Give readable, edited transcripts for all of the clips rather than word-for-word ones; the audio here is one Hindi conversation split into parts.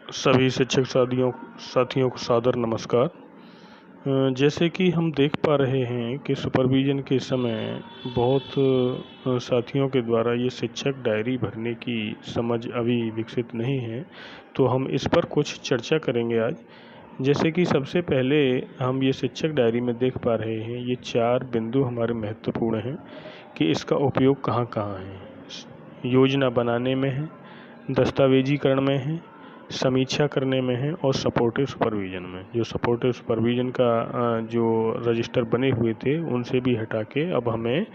सभी शिक्षक साथियों को सादर नमस्कार। जैसे कि हम देख पा रहे हैं कि सुपरविज़न के समय बहुत साथियों के द्वारा ये शिक्षक डायरी भरने की समझ अभी विकसित नहीं है, तो हम इस पर कुछ चर्चा करेंगे आज। जैसे कि सबसे पहले हम ये शिक्षक डायरी में देख पा रहे हैं, ये 4 बिंदु हमारे महत्वपूर्ण हैं कि इसका उपयोग कहाँ-कहाँ है। योजना बनाने में है, दस्तावेजीकरण में है, समीक्षा करने में है और सपोर्टिव सुपरविज़न में। जो सपोर्टिव सुपरविज़न का जो रजिस्टर बने हुए थे उनसे भी हटा के अब हमें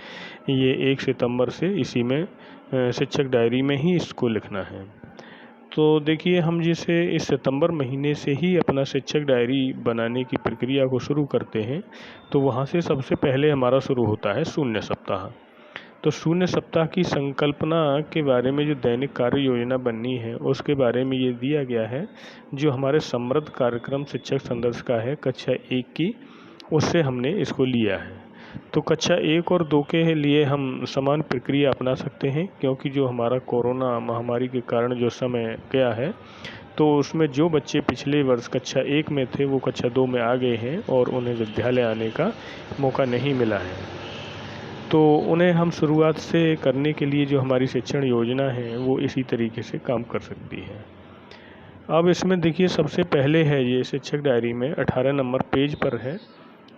ये 1 सितंबर से इसी में शिक्षक डायरी में ही इसको लिखना है। तो देखिए, हम जैसे इस सितंबर महीने से ही अपना शिक्षक डायरी बनाने की प्रक्रिया को शुरू करते हैं, तो वहाँ से सबसे पहले हमारा शुरू होता है शून्य सप्ताह। तो शून्य सप्ताह की संकल्पना के बारे में जो दैनिक कार्य योजना बननी है उसके बारे में ये दिया गया है। जो हमारे समृद्ध कार्यक्रम शिक्षक संदर्श का है कक्षा 1 की, उससे हमने इसको लिया है। तो कक्षा 1 और 2 के लिए हम समान प्रक्रिया अपना सकते हैं, क्योंकि जो हमारा कोरोना महामारी के कारण जो समय गया है, तो उसमें जो बच्चे पिछले वर्ष कक्षा 1 में थे वो कक्षा 2 में आ गए हैं और उन्हें विद्यालय आने का मौका नहीं मिला है। तो उन्हें हम शुरुआत से करने के लिए जो हमारी शिक्षण योजना है वो इसी तरीके से काम कर सकती है। अब इसमें देखिए, सबसे पहले है ये शिक्षक डायरी में 18 नंबर पेज पर है,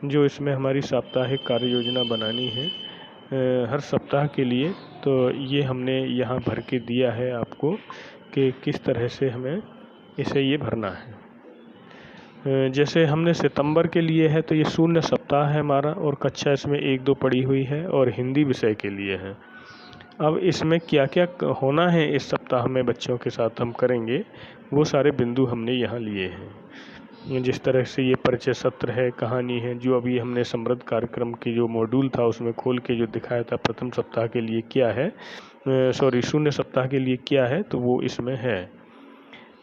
जो इसमें हमारी साप्ताहिक कार्य योजना बनानी है हर सप्ताह के लिए। तो ये हमने यहाँ भर के दिया है आपको कि किस तरह से हमें इसे ये भरना है। जैसे हमने सितंबर के लिए है तो ये शून्य सप्ताह है हमारा, और कक्षा इसमें 1-2 पड़ी हुई है और हिंदी विषय के लिए है। अब इसमें क्या क्या होना है इस सप्ताह में बच्चों के साथ हम करेंगे, वो सारे बिंदु हमने यहाँ लिए हैं। जिस तरह से ये परिचय सत्र है, कहानी है, जो अभी हमने समृद्ध कार्यक्रम की जो मॉड्यूल था उसमें खोल के जो दिखाया था प्रथम सप्ताह के लिए क्या है, शून्य सप्ताह के लिए क्या है, तो वो इसमें है।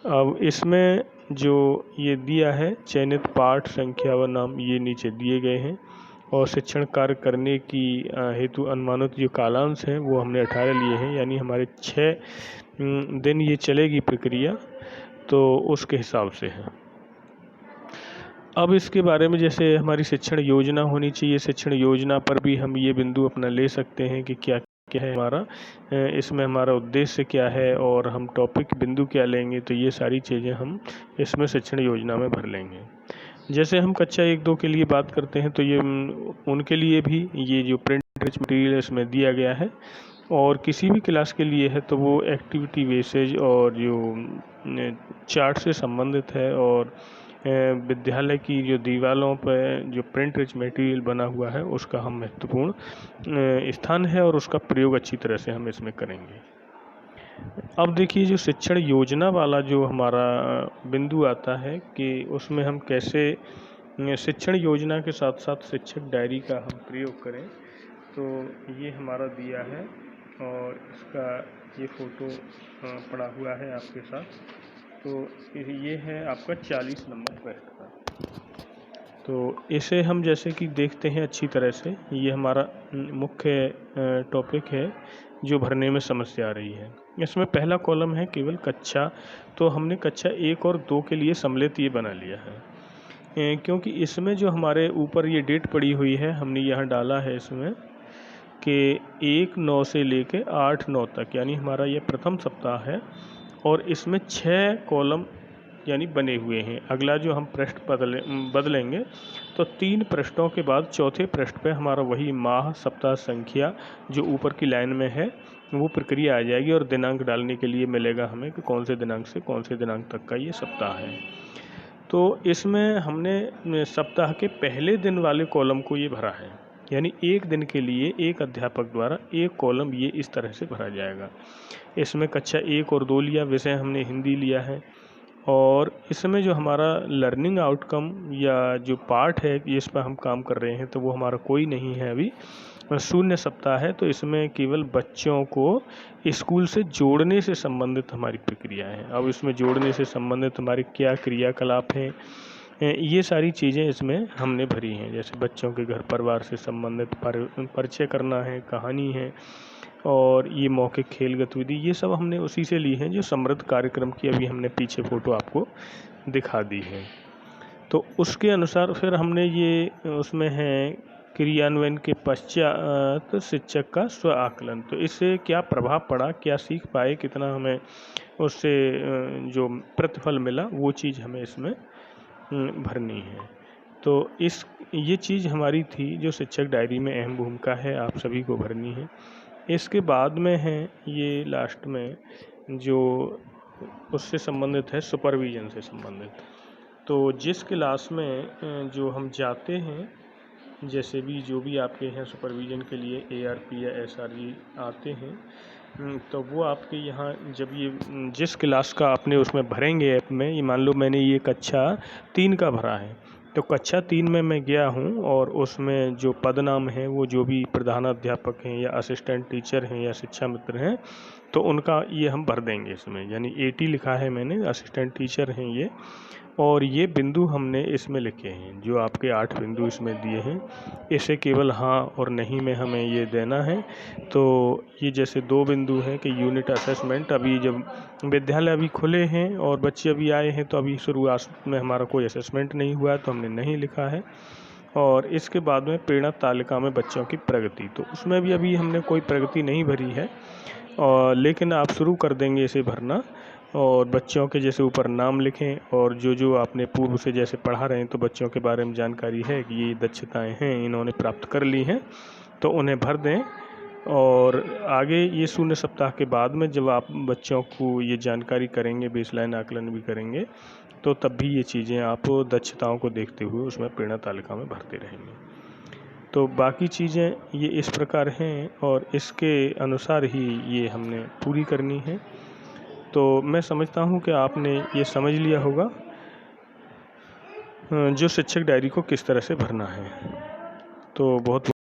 अब इसमें जो ये दिया है चयनित पाठ संख्या व नाम ये नीचे दिए गए हैं, और शिक्षण कार्य करने की हेतु अनुमानित जो कालांश हैं वो हमने 18 लिए हैं, यानी हमारे 6 दिन ये चलेगी प्रक्रिया, तो उसके हिसाब से है। अब इसके बारे में जैसे हमारी शिक्षण योजना होनी चाहिए, शिक्षण योजना पर भी हम ये बिंदु अपना ले सकते हैं कि क्या क्या है हमारा, इसमें हमारा उद्देश्य क्या है और हम टॉपिक बिंदु क्या लेंगे, तो ये सारी चीज़ें हम इसमें शिक्षण योजना में भर लेंगे। जैसे हम कक्षा 1-2 के लिए बात करते हैं तो ये उनके लिए भी ये जो प्रिंट रिच मटीरियल इसमें दिया गया है, और किसी भी क्लास के लिए है तो वो एक्टिविटी बेसेज और जो चार्ट से संबंधित है, और विद्यालय की जो दीवारों पर जो प्रिंट रिच मटेरियल बना हुआ है उसका हम महत्वपूर्ण स्थान है, और उसका प्रयोग अच्छी तरह से हम इसमें करेंगे। अब देखिए, जो शिक्षण योजना वाला जो हमारा बिंदु आता है कि उसमें हम कैसे शिक्षण योजना के साथ साथ शिक्षक डायरी का हम प्रयोग करें, तो ये हमारा दिया है, और इसका ये फ़ोटो पड़ा हुआ है आपके साथ। तो ये है आपका 40 नंबर प्रश्न का। तो इसे हम जैसे कि देखते हैं अच्छी तरह से, ये हमारा मुख्य टॉपिक है जो भरने में समस्या आ रही है। इसमें पहला कॉलम है केवल कक्षा, तो हमने कक्षा 1 और 2 के लिए सम्मिलित ये बना लिया है, क्योंकि इसमें जो हमारे ऊपर ये डेट पड़ी हुई है हमने यहाँ डाला है इसमें कि 1/9 से लेके 8/9 तक, यानी हमारा ये प्रथम सप्ताह है, और इसमें 6 कॉलम यानी बने हुए हैं। अगला जो हम पृष्ठ बदलेंगे तो 3 पृष्ठों के बाद चौथे पृष्ठ पे हमारा वही माह सप्ताह संख्या जो ऊपर की लाइन में है वो प्रक्रिया आ जाएगी, और दिनांक डालने के लिए मिलेगा हमें कि कौन से दिनांक से कौन से दिनांक तक का ये सप्ताह है। तो इसमें हमने सप्ताह के पहले दिन वाले कॉलम को ये भरा है, यानी एक दिन के लिए एक अध्यापक द्वारा एक कॉलम ये इस तरह से भरा जाएगा। इसमें कक्षा 1 और 2 लिया, विषय हमने हिंदी लिया है, और इसमें जो हमारा लर्निंग आउटकम या जो पार्ट है इस पर हम काम कर रहे हैं तो वो हमारा कोई नहीं है अभी, शून्य सप्ताह है, तो इसमें केवल बच्चों को स्कूल से जोड़ने से संबंधित हमारी प्रक्रिया है। अब इसमें जोड़ने से संबंधित हमारे क्या क्रियाकलाप हैं, ये सारी चीज़ें इसमें हमने भरी हैं। जैसे बच्चों के घर परिवार से संबंधित परिचय करना है, कहानी है, और ये मौखिक खेल गतिविधि, ये सब हमने उसी से ली हैं जो समृद्ध कार्यक्रम की अभी हमने पीछे फ़ोटो आपको दिखा दी है। तो उसके अनुसार फिर हमने ये उसमें है क्रियान्वयन के पश्चात शिक्षक का स्व आकलन। तो इससे क्या प्रभाव पड़ा, क्या सीख पाए, कितना हमें उससे जो प्रतिफल मिला, वो चीज़ हमें इसमें भरनी है। तो ये चीज़ हमारी थी जो शिक्षक डायरी में अहम भूमिका है, आप सभी को भरनी है। इसके बाद में है ये लास्ट में जो उससे संबंधित है, सुपरविज़न से संबंधित। तो जिस क्लास में जो हम जाते हैं, जैसे भी जो भी आपके यहाँ सुपरविज़न के लिए ARP या SRG आते हैं, तो वो आपके यहाँ जब ये जिस क्लास का आपने उसमें भरेंगे ऐप में, ये मान लो मैंने ये कक्षा 3 का भरा है, तो कक्षा 3 में मैं गया हूँ और उसमें जो पद नाम है वो जो भी प्रधानाध्यापक हैं या असिस्टेंट टीचर हैं या शिक्षा मित्र हैं, तो उनका ये हम भर देंगे इसमें। यानी AT लिखा है मैंने, असिस्टेंट टीचर हैं ये, और ये बिंदु हमने इसमें लिखे हैं, जो आपके 8 बिंदु इसमें दिए हैं। इसे केवल हाँ और नहीं में हमें ये देना है। तो ये जैसे 2 बिंदु हैं कि यूनिट असेसमेंट, अभी जब विद्यालय अभी खुले हैं और बच्चे अभी आए हैं, तो अभी शुरुआत में हमारा कोई असेसमेंट नहीं हुआ है, तो हमने नहीं लिखा है। और इसके बाद में प्रेरणा तालिका में बच्चों की प्रगति, तो उसमें भी अभी हमने कोई प्रगति नहीं भरी है, और लेकिन आप शुरू कर देंगे इसे भरना। और बच्चों के जैसे ऊपर नाम लिखें, और जो जो आपने पूर्व से जैसे पढ़ा रहे हैं, तो बच्चों के बारे में जानकारी है कि ये दक्षताएं हैं, इन्होंने प्राप्त कर ली हैं, तो उन्हें भर दें। और आगे ये शून्य सप्ताह के बाद में जब आप बच्चों को ये जानकारी करेंगे, बेसलाइन आकलन भी करेंगे, तो तब भी ये चीज़ें आप दक्षताओं को देखते हुए उसमें प्रेरणा तालिका में भरते रहेंगे। तो बाकी चीज़ें ये इस प्रकार हैं, और इसके अनुसार ही ये हमने पूरी करनी है। तो मैं समझता हूँ कि आपने ये समझ लिया होगा जो शिक्षक डायरी को किस तरह से भरना है। तो बहुत